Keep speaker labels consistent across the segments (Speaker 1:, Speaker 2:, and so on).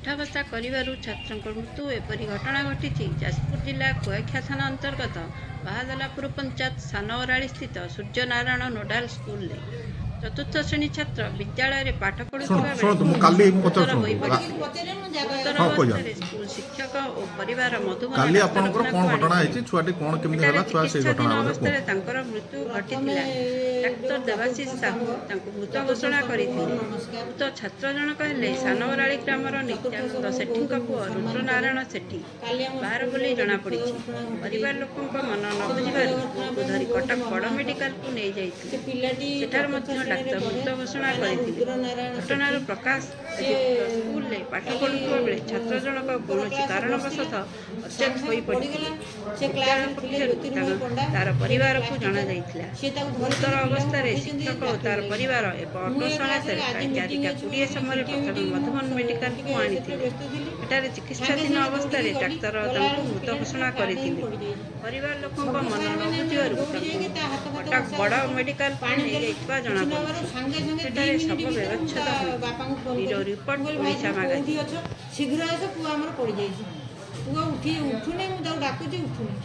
Speaker 1: उठाबसा करिबारु छात्रଙ୍କ मृत्यु एपरि घटना घटी जाजपुर जिला कुआखिया थाना अंतर्गत बाहादलापुर पंचायत सानवराड़ी स्थित सूर्यनारायण नोडाल स्कूल चतुर्थ श्रेणी छात्र विद्यालय पाठ पढ़ुवा स्कूल शिक्षक और परिवार मधुबन अवस्था मृत्यु घटी डाक्तर देवाशीष साहू मृत घोषणा करते मृत छात्र जनक हेले सानवराड़ी ग्रामर नित्यानंद सेठी पुओ रुद्रनारायण सेठी बाहर बोली जमापड़ी परिवार लोकों मन न बुझे धरी कटक बड़ मेडिकल को नहीं जाठार डाक्तर मृत घोषणा करते घटनार प्रकाश स्कूल पाठ पढ़ुवा बेले छात्र जनक कौन कारणवशत अचेत हो तार परिवार को जन गुरुतर अवस्था शिक्षक और तार परिवार एक ऑटो सहायता चारिटा 20 समय प्रथम मधुबन मेडिकल को आनी चिकित्साधीन अवस्था डाक्तर मृत घोषणा करते परिवार लोकों मन न बुझू कटक बड़ मेडिकल जमापड़ी सब व्यवच्छेद रिपोर्ट ओडिशा मैगजीन
Speaker 2: शीघ्र आस पुआ आमर पड़ जाए पुआ उठुनी मुझे डाकुची उठुनी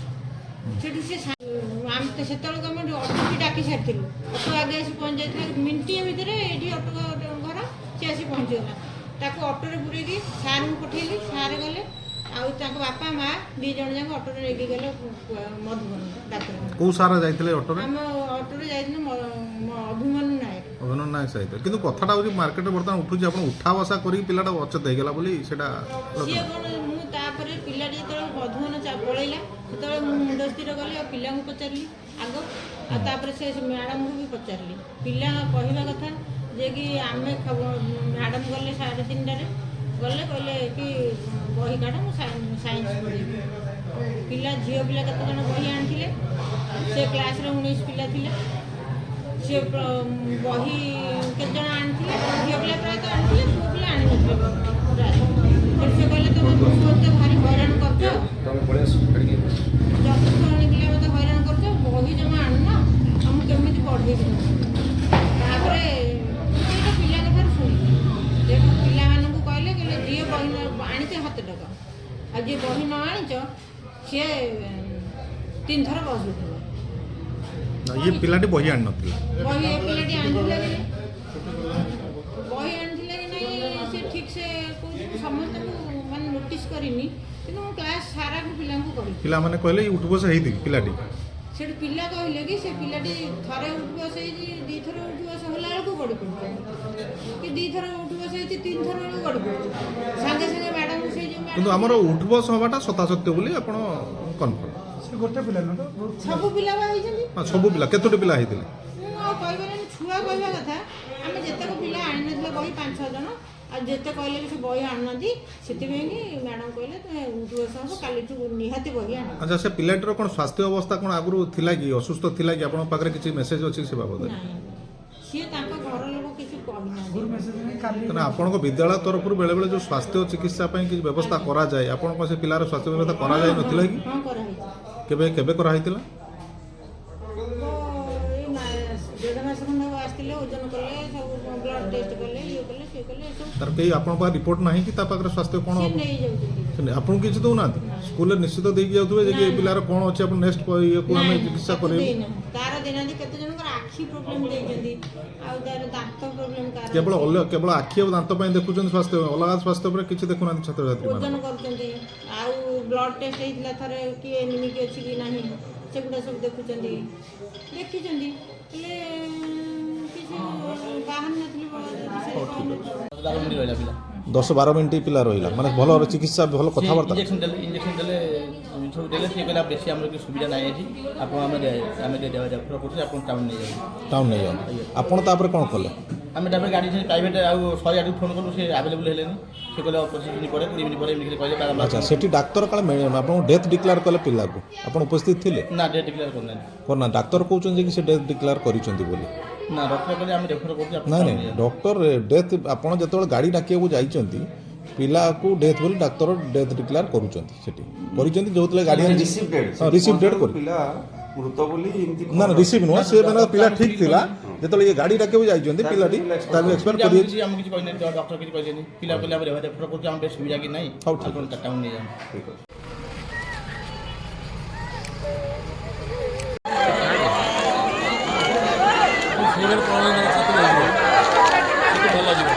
Speaker 2: से डाकी सारी अटो आगे आसी पहुँच जाए मिनिटे भितर ये अटो घर सी आसी पहुँचीगला ताको अटोरे पूरेकी सार को पठेली सार गले बापा माँ दी जन जाक अटो लेके गले मधुबन डाक्तर
Speaker 3: को सारा जाइथिले अटोरे
Speaker 2: हम अटोरे जाइथिले अभिमन्यु नायक
Speaker 3: सहित किंतु कथाटा होची मार्केट बर्तमान उठुची आपण उठा बसा करी पिलाटा अचेत हे गेला बोली सेटा
Speaker 2: सिए कोन मु तापर पिला जेतळ मधुबन पळैला सेतळ मु मुंड स्थिर गली पिला को पचारली आगो आ तापर से मैडम को भी पचारली पिला कहवा कथा जे कि आमे मैडम गले 3:30 गले कहले कि बही काढ़ मु साइंस पढ़ेबी पिला झील पिला केत जन बही आनी से क्लास रे 19 पिला थिले से बही केत जन आनी झील पिला प्राय तो आनी पुओ पिला आनी नथिले प्राय से कहले तुम मते भारी हैरान करछो तुम बड़े चतुर्थ श्रेणी पिला मते हैरान करछो बही जमा आनी ना हम केमिति पढ़ेबी तापरे एटा पिला कथा सुनी देखो पिला मानन को कहले कि जी बही आनी हाथ टका आ जी बही न आनी सी 3 थर बस उठल
Speaker 3: ये पिलाटी बही आन नथिला
Speaker 2: बही ए पिलाटी आनिथिला कि बही आनिथिला कि नहीं से ठीक से समस्त को मान नोटिस करिनी किंतु क्लास सारा को पिला को करी
Speaker 3: पिला माने कहले उठबस हेति पिलाटी
Speaker 2: से पिला कहले कि से पिलाटी थरे उठबस हे दी थर उठबस होला को गड़ पड़ कि दी थर उठबस हे 3 थर गड़ पड़ संगे संगे मैडम से जो
Speaker 3: किंतु हमर उठबस हवाटा सत्य बोली आपण कन्फर्म
Speaker 4: से गोटे पिला न
Speaker 2: सब पिला बाई जंदी
Speaker 3: हां सब पिला केतोटी पिला हेतिले
Speaker 2: आ कहबे छुआ कहबा कथा आमे जेतक पिला आनि नथले बही 5-6 जन आ जेते कहले कि से बही आननदी सेति कि मैडम कहले तुम उठबस हो काली तू निहाती बही आन
Speaker 3: अच्छा से पिलाटर कोन स्वास्थ्य अवस्था कोन आगुरु थिला कि असुस्थ थिला कि आपण पाखरे किछि मेसेज अछि से बाबत
Speaker 2: सी तांका घर लोक किछि कहना
Speaker 4: गुरु मेसेज नहीं काली
Speaker 3: ना आपण को विद्यालय तरफ बेले बेले जो स्वास्थ्य चिकित्सा पई कि व्यवस्था करा जाय आपण को से पिलार स्वास्थ्य व्यवस्था करा जाय नथिला कि
Speaker 2: हां करा है
Speaker 3: केबे केबे करा हितिला
Speaker 2: डेढ़ मास खंड आसते ओजन कले सब ब्लड टेस्ट कले ये कले से कले सब
Speaker 3: तार कई आपण पा रिपोर्ट नाही कि ता पाखरे स्वास्थ्य कोन
Speaker 2: से नहीं जाउते
Speaker 3: आपण किछि दउ ना स्कूल निश्चित देई जाउतबे जे कि पिलार कोन अछि आपण नेक्स्ट ये को हम चिकित्सा करे
Speaker 2: तार देनादी केते जन कर आखी प्रॉब्लम देई जंदी आ तार दांत प्रॉब्लम कार
Speaker 3: केवल आखी और दांत पई देखुचन स्वास्थ्य अलग स्वास्थ्य पर किछि देखु ना छात्र छात्री
Speaker 2: ओजन करचंदी आ ब्लड टेस्ट हेइला थरे कि एनिमिक अछि कि नाही सेगुडा सब देखुचंदी देखिचंदी ले किछि बाहन नथली
Speaker 3: 10-12 मिनिट पिला रहिला माने भलो चिकित्सा भलो कथा बार्ता
Speaker 5: इंजेक्शन देले सब देले से कहला बेसी हमर के सुविधा नाही अछि आपण हमें दे देबा डॉक्टर कोठी आपण टाउन नहीं जाऊ
Speaker 3: आपण तापर कोन करले
Speaker 5: हमें तापर गाड़ी से प्राइवेट आ 100 आडू फोन करू से अवेलेबल हेलेनी से कहले 25 दिन परे 20 दिन परे एमनी कहले
Speaker 3: अच्छा सेठी डॉक्टर काले आपण डेथ डिक्लेयर करले पिला को आपण उपस्थित थिले
Speaker 5: ना डेथ डिक्लेयर
Speaker 3: करना डॉक्टर कहउछन जे कि से डेथ डिक्लेयर करिसंती बोली
Speaker 5: ना डॉक्टर कहले हम रेफर करते
Speaker 3: नहीं डॉक्टर डेथ आपण जतोल गाड़ी डाकिया को जाइचंती पिला को डेथ बोली डॉक्टर डेथ डिक्लेयर करूचंती सेठी करिसंती जोतले गाड़ी
Speaker 6: रिसीव डेट
Speaker 3: कर
Speaker 6: पिला ମୃତ ବୋଲି ଏମିତି
Speaker 3: ନା ନା ରିସିଭ୍ ନୁହଁ ସେ ମାନେ ପିଲା ଠିକ୍ ଥିଲା ଯେତେବେଳେ ଇଏ ଗାଡ଼ି ଡାକିବାକୁ ଯାଇଛନ୍ତି ପିଲାଟି ତାକୁ ଏକ୍ସପାୟାର
Speaker 5: ଆମକୁ
Speaker 3: କରିଯାଇଛି।
Speaker 5: କିଛି ଆମକୁ କିଛି କହିଲେନି ଡକ୍ଟର କିଛି କହିଲେନି ପିଲା କହିଲେ ଆମେ ରେଫର କରୁଛୁ ଆମ ଟିକେ ସୁବିଧା କି ନାହିଁ
Speaker 3: ହଉ, ଠିକ୍
Speaker 5: ଆପଣ ଟାଉନ୍ ନେଇଯାଆନ୍ତୁ।
Speaker 6: ଠିକ୍ ଅଛି।
Speaker 7: ଭଲ ଯିବ